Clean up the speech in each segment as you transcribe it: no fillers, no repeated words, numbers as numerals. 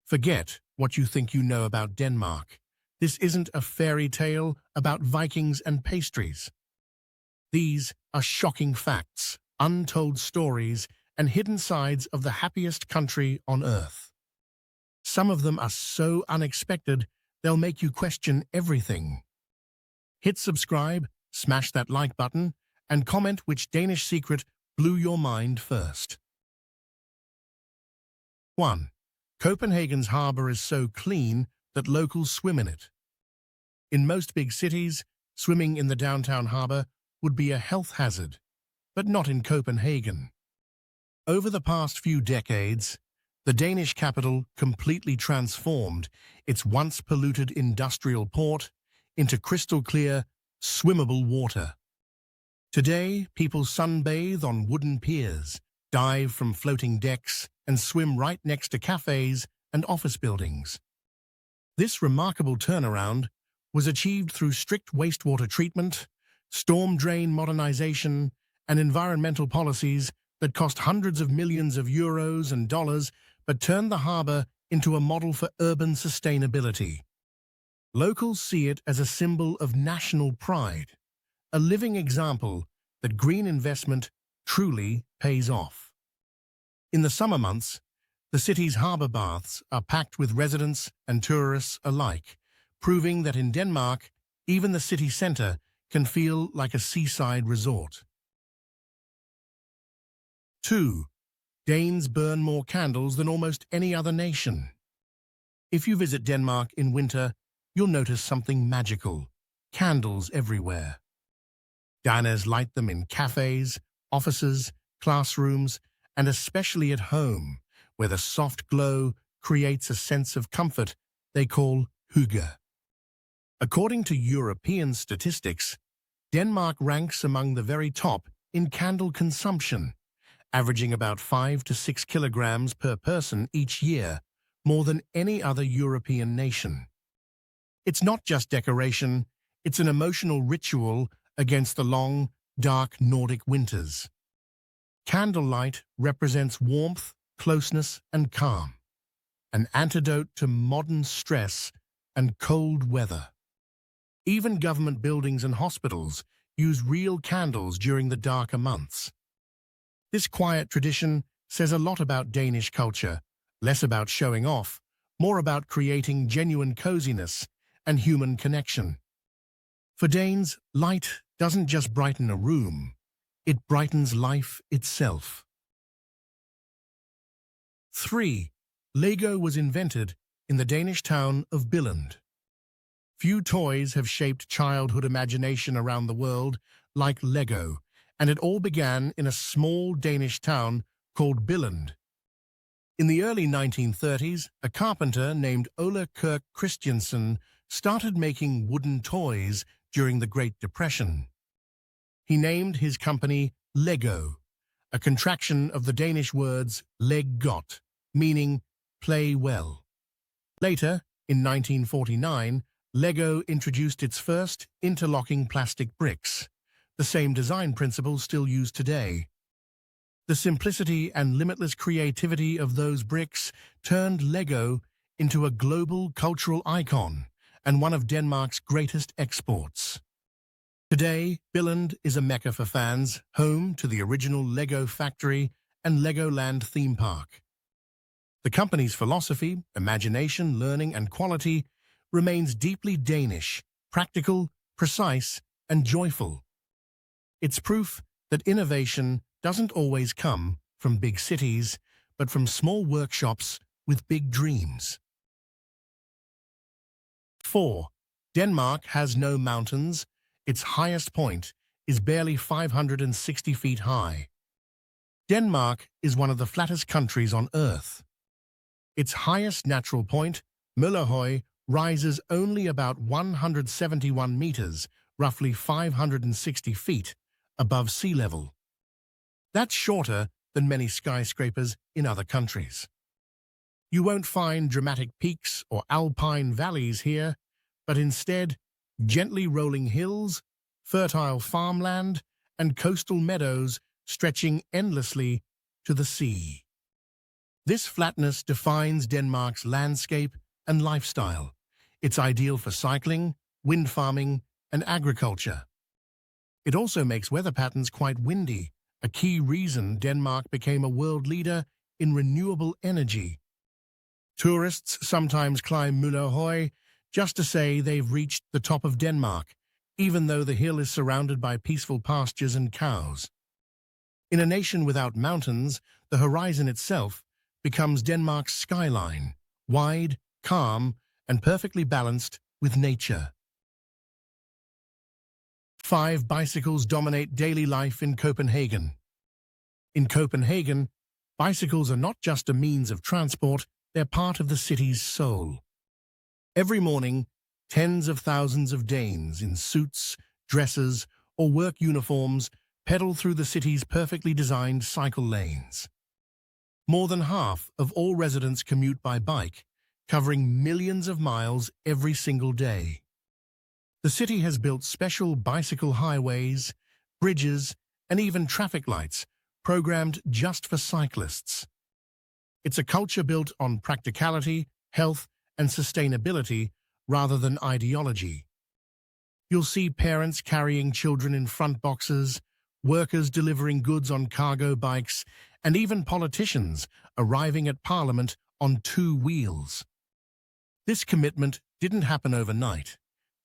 Forget what you think you know about Denmark. This isn't a fairy tale about Vikings and pastries. These are shocking facts, untold stories, and hidden sides of the happiest country on earth. Some of them are so unexpected, they'll make you question everything. Hit subscribe, smash that like button, and comment which Danish secret blew your mind first. 1. Copenhagen's harbour is so clean that locals swim in it. In most big cities, swimming in the downtown harbour would be a health hazard, but not in Copenhagen. Over the past few decades, the Danish capital completely transformed its once polluted industrial port into crystal-clear, swimmable water. Today, people sunbathe on wooden piers, dive from floating decks, and swim right next to cafes and office buildings. This remarkable turnaround was achieved through strict wastewater treatment, storm drain modernization, and environmental policies that cost hundreds of millions of euros and dollars but turned the harbour into a model for urban sustainability. Locals see it as a symbol of national pride, a living example that green investment truly pays off. In the summer months, the city's harbour baths are packed with residents and tourists alike, proving that in Denmark, even the city centre can feel like a seaside resort. 2. Danes burn more candles than almost any other nation. If you visit Denmark in winter, you'll notice something magical: candles everywhere. Danes light them in cafes, offices, classrooms, and especially at home, where the soft glow creates a sense of comfort they call hygge. According to European statistics, Denmark ranks among the very top in candle consumption, averaging about 5 to 6 kilograms per person each year, more than any other European nation. It's not just decoration, it's an emotional ritual against the long, dark Nordic winters. Candlelight represents warmth, closeness, and calm, an antidote to modern stress and cold weather. Even government buildings and hospitals use real candles during the darker months. This quiet tradition says a lot about Danish culture, less about showing off, more about creating genuine coziness and human connection. For Danes, light doesn't just brighten a room, it brightens life itself. 3. Lego was invented in the Danish town of Billund. Few toys have shaped childhood imagination around the world like Lego, and it all began in a small Danish town called Billund. In the early 1930s, a carpenter named Ole Kirk Christiansen started making wooden toys during the Great Depression. He named his company Lego, a contraction of the Danish words leg godt, meaning play well. Later, in 1949, Lego introduced its first interlocking plastic bricks, the same design principles still used today. The simplicity and limitless creativity of those bricks turned Lego into a global cultural icon and one of Denmark's greatest exports. Today, Billund is a mecca for fans, home to the original Lego factory and Legoland theme park. The company's philosophy, imagination, learning, and quality remains deeply Danish, practical, precise, and joyful. It's proof that innovation doesn't always come from big cities, but from small workshops with big dreams. 4. Denmark has no mountains. Its highest point is barely 560 feet high. Denmark is one of the flattest countries on Earth. Its highest natural point, Møllerhøj, rises only about 171 meters, roughly 560 feet, above sea level. That's shorter than many skyscrapers in other countries. You won't find dramatic peaks or alpine valleys here, but instead, gently rolling hills, fertile farmland, and coastal meadows stretching endlessly to the sea. This flatness defines Denmark's landscape and lifestyle. It's ideal for cycling, wind farming, and agriculture. It also makes weather patterns quite windy, a key reason Denmark became a world leader in renewable energy. Tourists sometimes climb Møller just to say they've reached the top of Denmark, even though the hill is surrounded by peaceful pastures and cows. In a nation without mountains, the horizon itself becomes Denmark's skyline, wide, calm, and perfectly balanced with nature. 5 bicycles dominate daily life in Copenhagen. In Copenhagen, bicycles are not just a means of transport, they're part of the city's soul. Every morning, tens of thousands of Danes in suits, dresses, or work uniforms pedal through the city's perfectly designed cycle lanes. More than half of all residents commute by bike, covering millions of miles every single day. The city has built special bicycle highways, bridges, and even traffic lights programmed just for cyclists. It's a culture built on practicality, health, and sustainability rather than ideology. You'll see parents carrying children in front boxes, workers delivering goods on cargo bikes, and even politicians arriving at Parliament on 2 wheels. This commitment didn't happen overnight.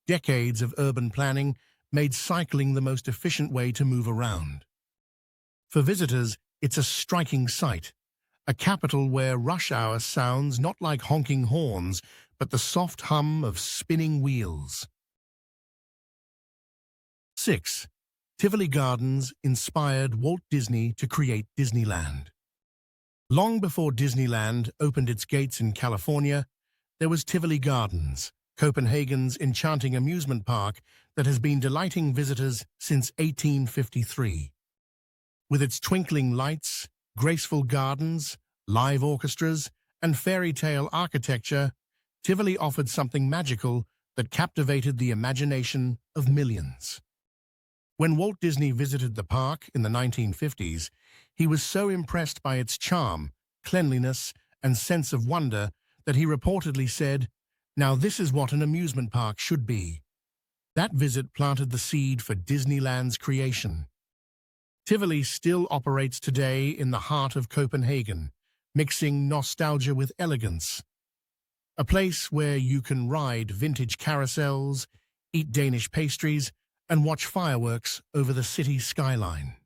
Decades of urban planning made cycling the most efficient way to move around. For visitors, it's a striking sight, a capital where rush hour sounds not like honking horns, but the soft hum of spinning wheels. 6. Tivoli Gardens inspired Walt Disney to create Disneyland. Long before Disneyland opened its gates in California, there was Tivoli Gardens, Copenhagen's enchanting amusement park that has been delighting visitors since 1853. With its twinkling lights, graceful gardens, live orchestras, and fairy tale architecture, Tivoli offered something magical that captivated the imagination of millions. When Walt Disney visited the park in the 1950s, he was so impressed by its charm, cleanliness, and sense of wonder that he reportedly said, "Now this is what an amusement park should be." That visit planted the seed for Disneyland's creation. Tivoli still operates today in the heart of Copenhagen, mixing nostalgia with elegance. A place where you can ride vintage carousels, eat Danish pastries, and watch fireworks over the city skyline.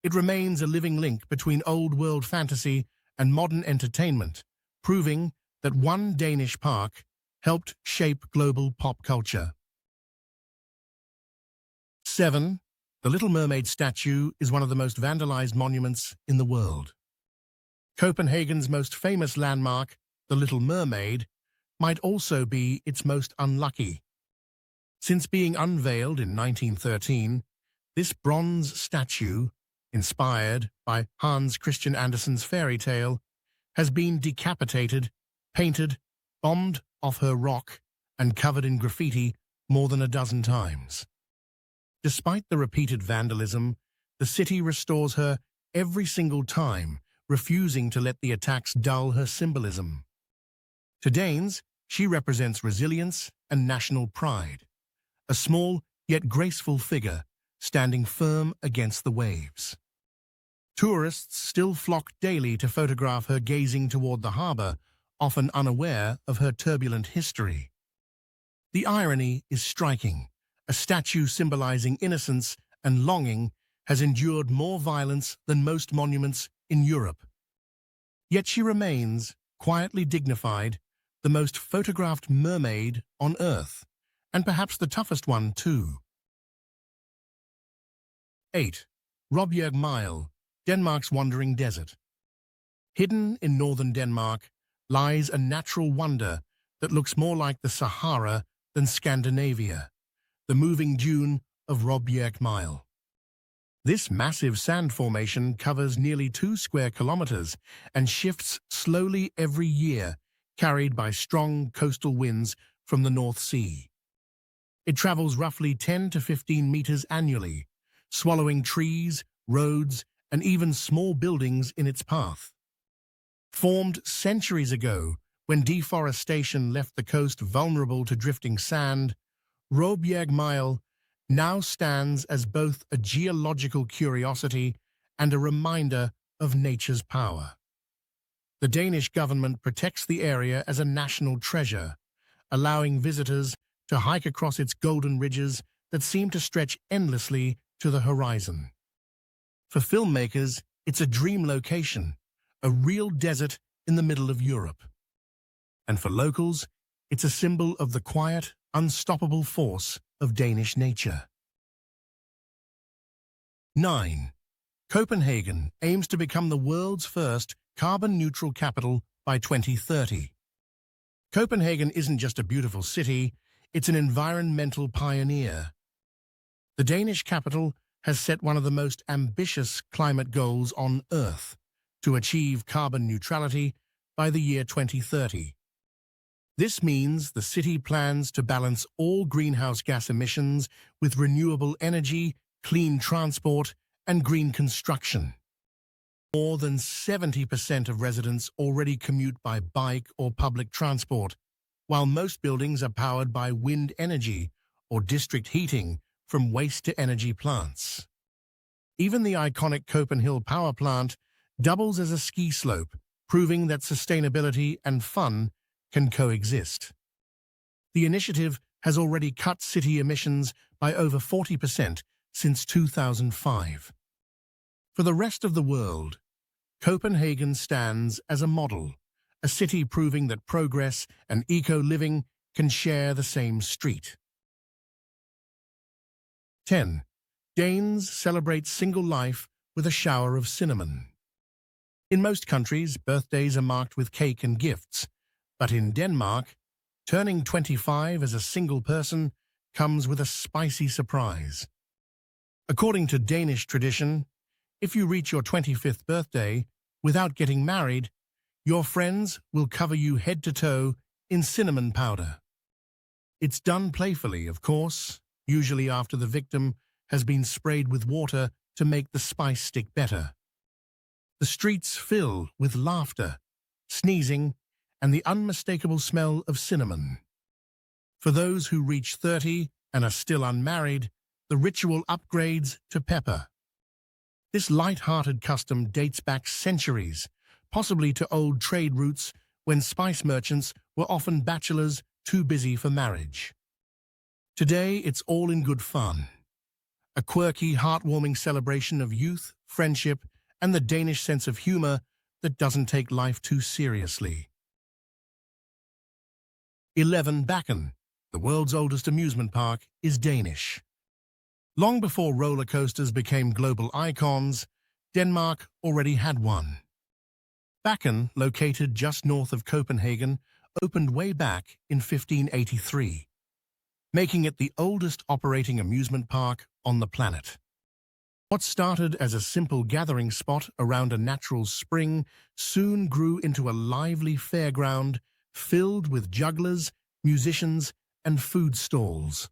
It remains a living link between old-world fantasy and modern entertainment, proving that one Danish park helped shape global pop culture. 7. The Little Mermaid statue is one of the most vandalized monuments in the world. Copenhagen's most famous landmark, the Little Mermaid, might also be its most unlucky. Since being unveiled in 1913, this bronze statue, inspired by Hans Christian Andersen's fairy tale, has been decapitated, painted, bombed off her rock, and covered in graffiti more than a dozen times. Despite the repeated vandalism, the city restores her every single time, refusing to let the attacks dull her symbolism. To Danes, she represents resilience and national pride, a small yet graceful figure standing firm against the waves. Tourists still flock daily to photograph her gazing toward the harbor, often unaware of her turbulent history. The irony is striking. A statue symbolizing innocence and longing has endured more violence than most monuments in Europe. Yet she remains, quietly dignified, the most photographed mermaid on Earth, and perhaps the toughest one too. 8. Råbjerg Mile, Denmark's wandering desert. Hidden in northern Denmark lies a natural wonder that looks more like the Sahara than Scandinavia, the moving dune of Råbjerg Mile. This massive sand formation covers nearly 2 square kilometers and shifts slowly every year, carried by strong coastal winds from the North Sea. It travels roughly 10 to 15 meters annually, swallowing trees, roads, and even small buildings in its path. Formed centuries ago when deforestation left the coast vulnerable to drifting sand, Råbjergmile now stands as both a geological curiosity and a reminder of nature's power. The Danish government protects the area as a national treasure, allowing visitors to hike across its golden ridges that seem to stretch endlessly to the horizon. For filmmakers, it's a dream location, a real desert in the middle of Europe. And for locals, it's a symbol of the quiet, unstoppable force of Danish nature. 9. Copenhagen aims to become the world's first carbon-neutral capital by 2030. Copenhagen isn't just a beautiful city, it's an environmental pioneer. The Danish capital has set one of the most ambitious climate goals on Earth, to achieve carbon neutrality by the year 2030. This means the city plans to balance all greenhouse gas emissions with renewable energy, clean transport, and green construction. More than 70% of residents already commute by bike or public transport, while most buildings are powered by wind energy or district heating from waste-to-energy plants. Even the iconic Copenhagen power plant doubles as a ski slope, proving that sustainability and fun can coexist. The initiative has already cut city emissions by over 40% since 2005. For the rest of the world, Copenhagen stands as a model, a city proving that progress and eco-living can share the same street. 10. Danes celebrate single life with a shower of cinnamon. In most countries, birthdays are marked with cake and gifts, but in Denmark, turning 25 as a single person comes with a spicy surprise. According to Danish tradition, if you reach your 25th birthday without getting married, your friends will cover you head to toe in cinnamon powder. It's done playfully, of course, usually after the victim has been sprayed with water to make the spice stick better. The streets fill with laughter, sneezing, and the unmistakable smell of cinnamon. For those who reach 30 and are still unmarried, the ritual upgrades to pepper. This light-hearted custom dates back centuries, possibly to old trade routes when spice merchants were often bachelors too busy for marriage. Today, it's all in good fun. A quirky, heartwarming celebration of youth, friendship, and the Danish sense of humor that doesn't take life too seriously. 11. Bakken, the world's oldest amusement park, is Danish. Long before roller coasters became global icons, Denmark already had one. Bakken, located just north of Copenhagen, opened way back in 1583, making it the oldest operating amusement park on the planet. What started as a simple gathering spot around a natural spring soon grew into a lively fairground filled with jugglers, musicians, and food stalls.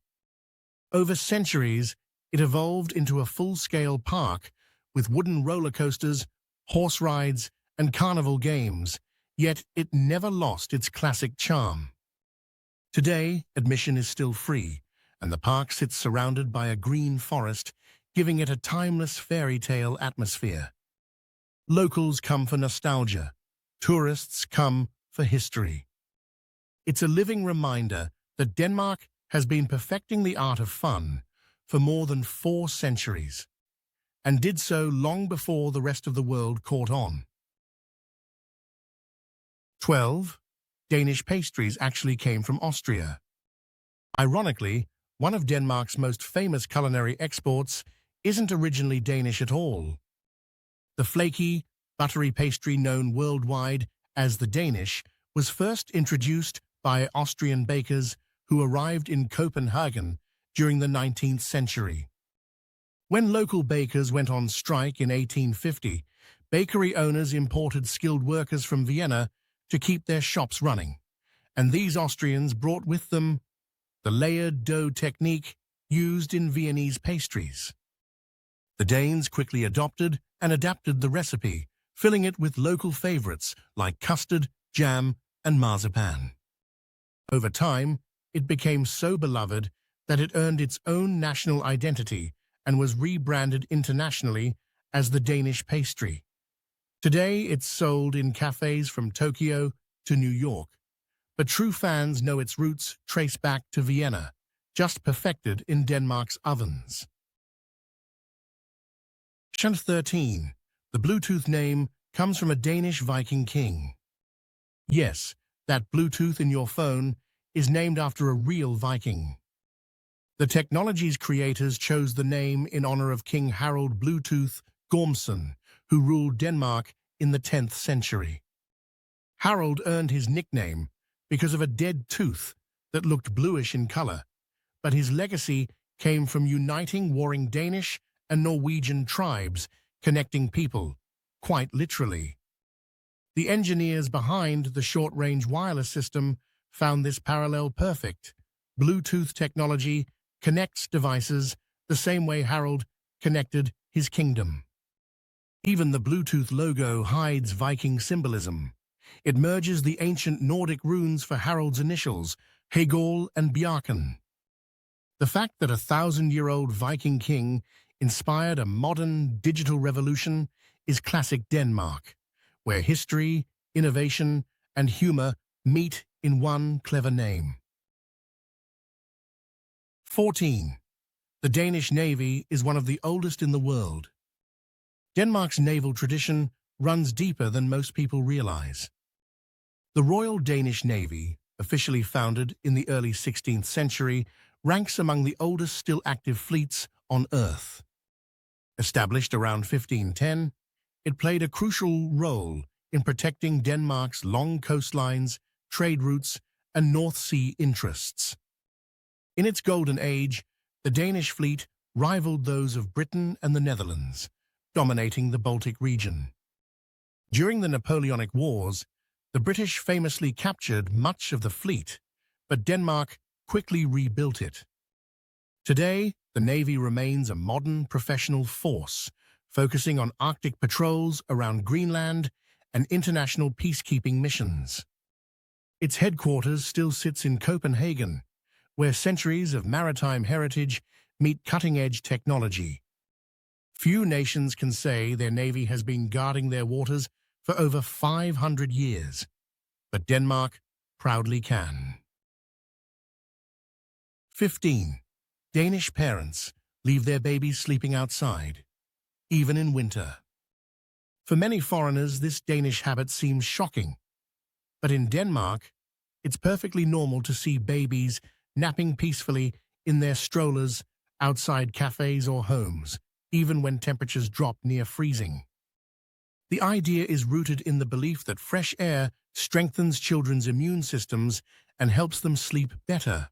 Over centuries, it evolved into a full-scale park with wooden roller coasters, horse rides, and carnival games, yet it never lost its classic charm. Today, admission is still free, and the park sits surrounded by a green forest, giving it a timeless fairy tale atmosphere. Locals come for nostalgia. Tourists come for history. It's a living reminder that Denmark has been perfecting the art of fun for more than 4 centuries, and did so long before the rest of the world caught on. 12. Danish pastries actually came from Austria. Ironically, one of Denmark's most famous culinary exports isn't originally Danish at all. The flaky, buttery pastry known worldwide as the Danish was first introduced by Austrian bakers who arrived in Copenhagen during the 19th century. When local bakers went on strike in 1850, bakery owners imported skilled workers from Vienna to keep their shops running, and these Austrians brought with them the layered dough technique used in Viennese pastries. The Danes quickly adopted and adapted the recipe, filling it with local favorites like custard, jam, and marzipan. Over time, it became so beloved that it earned its own national identity and was rebranded internationally as the Danish pastry. Today, it's sold in cafes from Tokyo to New York, but true fans know its roots trace back to Vienna, just perfected in Denmark's ovens. 13. The Bluetooth name comes from a Danish Viking king. Yes, that Bluetooth in your phone is named after a real Viking. The technology's creators chose the name in honor of King Harald Bluetooth Gormson, who ruled Denmark in the 10th century. Harald earned his nickname because of a dead tooth that looked bluish in color, but his legacy came from uniting warring Danish and Norwegian tribes, connecting people, quite literally. The engineers behind the short-range wireless system found this parallel perfect. Bluetooth technology connects devices the same way Harald connected his kingdom. Even the Bluetooth logo hides Viking symbolism. It merges the ancient Nordic runes for Harald's initials, Hagal and Bjarken. The fact that a 1,000-year-old Viking king inspired a modern digital revolution is classic Denmark, where history, innovation, and humor meet in one clever name. 14. The Danish Navy is one of the oldest in the world. Denmark's naval tradition runs deeper than most people realize. The Royal Danish Navy, officially founded in the early 16th century, ranks among the oldest still active fleets on Earth. Established around 1510, it played a crucial role in protecting Denmark's long coastlines, trade routes, and North Sea interests. In its golden age, the Danish fleet rivaled those of Britain and the Netherlands, dominating the Baltic region. During the Napoleonic Wars, the British famously captured much of the fleet, but Denmark quickly rebuilt it. Today, the Navy remains a modern professional force, focusing on Arctic patrols around Greenland and international peacekeeping missions. Its headquarters still sits in Copenhagen, where centuries of maritime heritage meet cutting-edge technology. Few nations can say their navy has been guarding their waters for over 500 years, but Denmark proudly can. 15. Danish parents leave their babies sleeping outside, even in winter. For many foreigners, this Danish habit seems shocking, but in Denmark, it's perfectly normal to see babies napping peacefully in their strollers outside cafes or homes, even when temperatures drop near freezing. The idea is rooted in the belief that fresh air strengthens children's immune systems and helps them sleep better.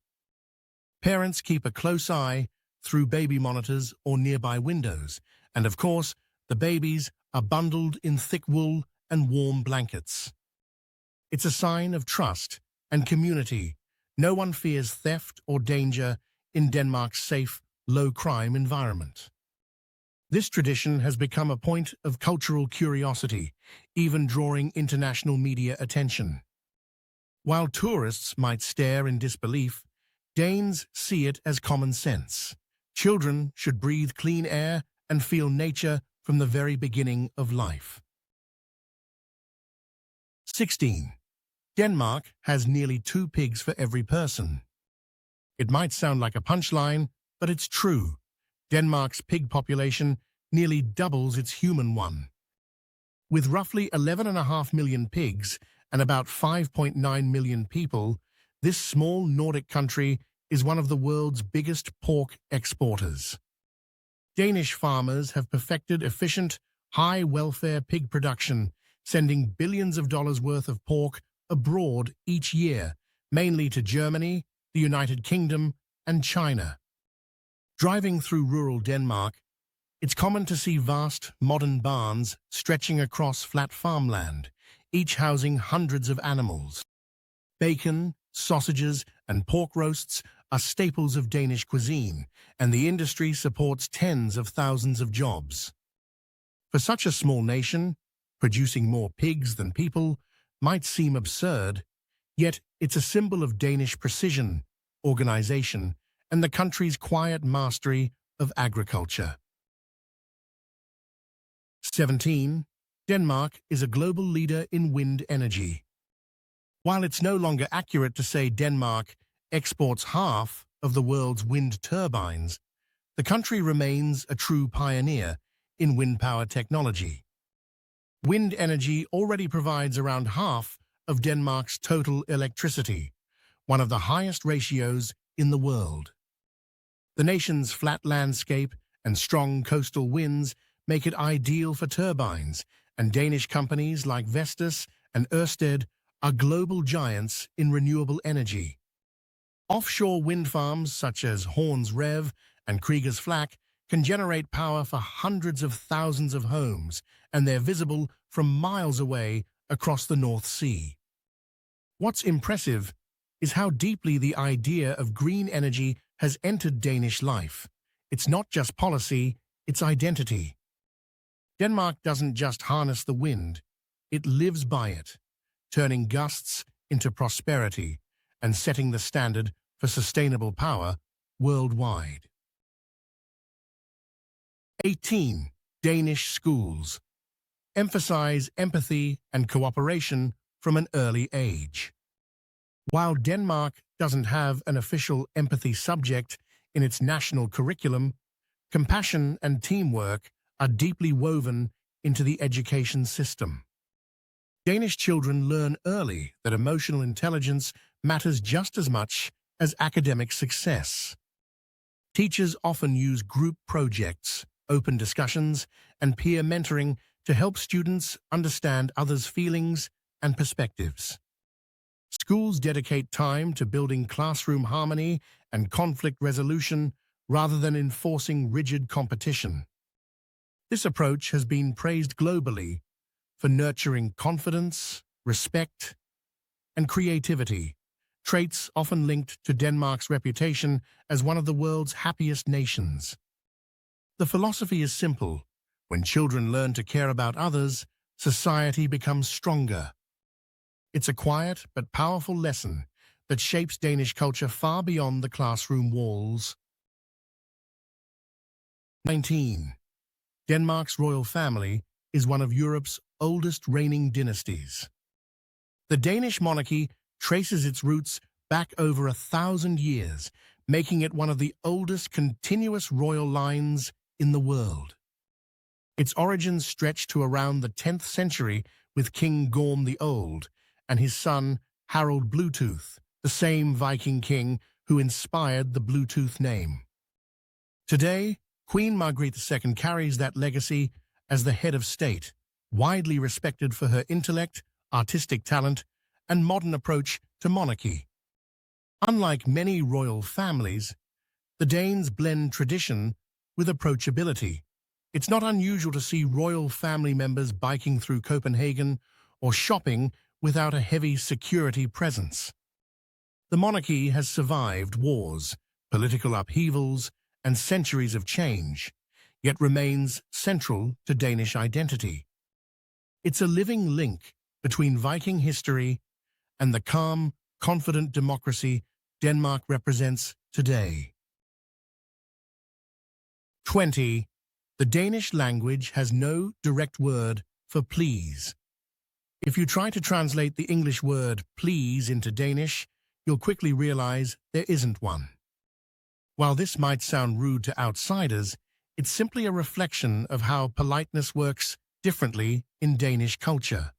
Parents keep a close eye through baby monitors or nearby windows, and of course, the babies are bundled in thick wool and warm blankets. It's a sign of trust and community. No one fears theft or danger in Denmark's safe, low-crime environment. This tradition has become a point of cultural curiosity, even drawing international media attention. While tourists might stare in disbelief, Danes see it as common sense. Children should breathe clean air and feel nature from the very beginning of life. 16. Denmark has nearly 2 pigs for every person. It might sound like a punchline, but it's true. Denmark's pig population nearly doubles its human one. With roughly 11.5 million pigs and about 5.9 million people, this small Nordic country is one of the world's biggest pork exporters. Danish farmers have perfected efficient, high-welfare pig production, sending billions of dollars worth of pork abroad each year, mainly to Germany, the United Kingdom, and China. Driving through rural Denmark, it's common to see vast, modern barns stretching across flat farmland, each housing hundreds of animals. Bacon, sausages, and pork roasts are staples of Danish cuisine, and the industry supports tens of thousands of jobs. For such a small nation, producing more pigs than people, might seem absurd, yet it's a symbol of Danish precision, organization, and the country's quiet mastery of agriculture. 17. Denmark is a global leader in wind energy. While it's no longer accurate to say Denmark exports half of the world's wind turbines, the country remains a true pioneer in wind power technology. Wind energy already provides around half of Denmark's total electricity, one of the highest ratios in the world. The nation's flat landscape and strong coastal winds make it ideal for turbines, and Danish companies like Vestas and Ørsted are global giants in renewable energy. Offshore wind farms such as Horns Rev and Kriegers Flak can generate power for hundreds of thousands of homes, and they're visible from miles away across the North Sea. What's impressive is how deeply the idea of green energy has entered Danish life. It's not just policy, it's identity. Denmark doesn't just harness the wind, it lives by it, turning gusts into prosperity and setting the standard for sustainable power worldwide. 18. Danish schools emphasize empathy and cooperation from an early age. While Denmark doesn't have an official empathy subject in its national curriculum, compassion and teamwork are deeply woven into the education system. Danish children learn early that emotional intelligence matters just as much as academic success. Teachers often use group projects, open discussions, and peer mentoring to help students understand others' feelings and perspectives. Schools dedicate time to building classroom harmony and conflict resolution rather than enforcing rigid competition. This approach has been praised globally for nurturing confidence, respect, and creativity, traits often linked to Denmark's reputation as one of the world's happiest nations. The philosophy is simple. When children learn to care about others, society becomes stronger. It's a quiet but powerful lesson that shapes Danish culture far beyond the classroom walls. 19. Denmark's royal family is one of Europe's oldest reigning dynasties. The Danish monarchy traces its roots back over 1,000 years, making it one of the oldest continuous royal lines in the world. Its origins stretch to around the 10th century with King Gorm the Old and his son Harald Bluetooth, the same Viking king who inspired the Bluetooth name. Today, Queen Margrethe II carries that legacy as the head of state, widely respected for her intellect, artistic talent, and modern approach to monarchy. Unlike many royal families, the Danes blend tradition with approachability. It's not unusual to see royal family members biking through Copenhagen or shopping without a heavy security presence. The monarchy has survived wars, political upheavals, and centuries of change, yet remains central to Danish identity. It's a living link between Viking history and the calm, confident democracy Denmark represents today. 20. The Danish language has no direct word for please. If you try to translate the English word please into Danish, you'll quickly realize there isn't one. While this might sound rude to outsiders, it's simply a reflection of how politeness works differently in Danish culture.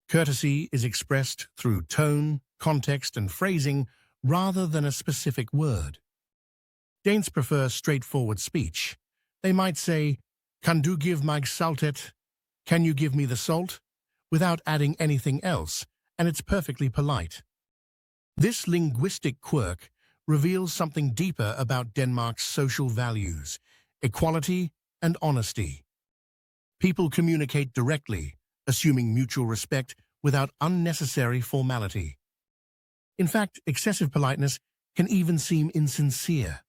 Courtesy is expressed through tone, context, and phrasing rather than a specific word. Danes prefer straightforward speech. They might say, "Kan du give mig saltet?" "Can you give me the salt?" without adding anything else, and it's perfectly polite. This linguistic quirk reveals something deeper about Denmark's social values, equality and honesty. People communicate directly, assuming mutual respect without unnecessary formality. In fact, excessive politeness can even seem insincere.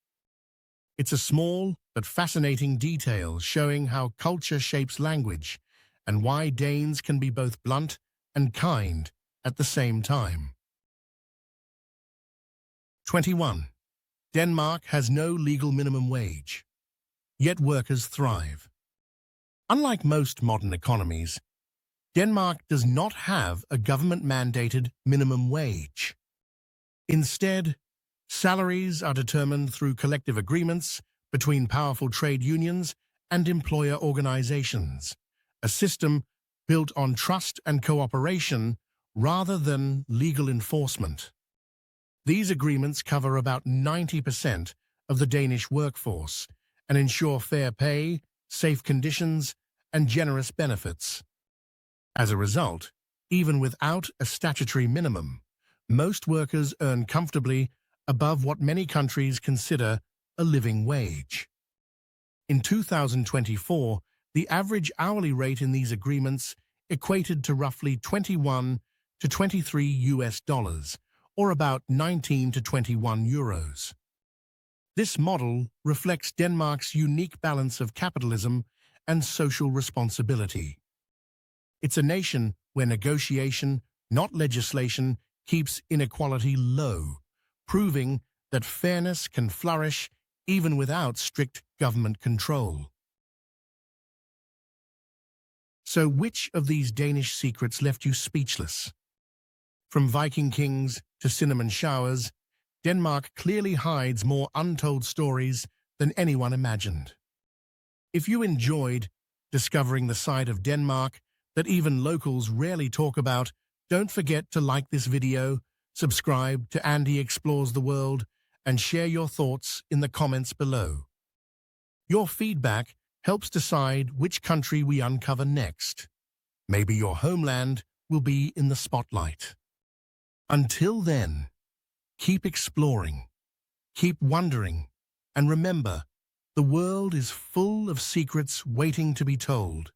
It's a small but fascinating detail showing how culture shapes language and why Danes can be both blunt and kind at the same time. 21. Denmark has no legal minimum wage, yet workers thrive. Unlike most modern economies, Denmark does not have a government-mandated minimum wage. Instead, salaries are determined through collective agreements between powerful trade unions and employer organizations, a system built on trust and cooperation rather than legal enforcement. These agreements cover about 90% of the Danish workforce and ensure fair pay, safe conditions, and generous benefits. As a result, even without a statutory minimum, most workers earn comfortably above what many countries consider a living wage. In 2024, the average hourly rate in these agreements equated to roughly 21 to 23 US dollars, or about 19 to 21 euros. This model reflects Denmark's unique balance of capitalism and social responsibility. It's a nation where negotiation, not legislation, keeps inequality low, proving that fairness can flourish even without strict government control. So which of these Danish secrets left you speechless? From Viking kings to cinnamon showers, Denmark clearly hides more untold stories than anyone imagined. If you enjoyed discovering the side of Denmark that even locals rarely talk about, don't forget to like this video, subscribe to Andy Explores the World, and share your thoughts in the comments below. Your feedback helps decide which country we uncover next. Maybe your homeland will be in the spotlight. Until then, keep exploring, keep wondering, and remember, the world is full of secrets waiting to be told.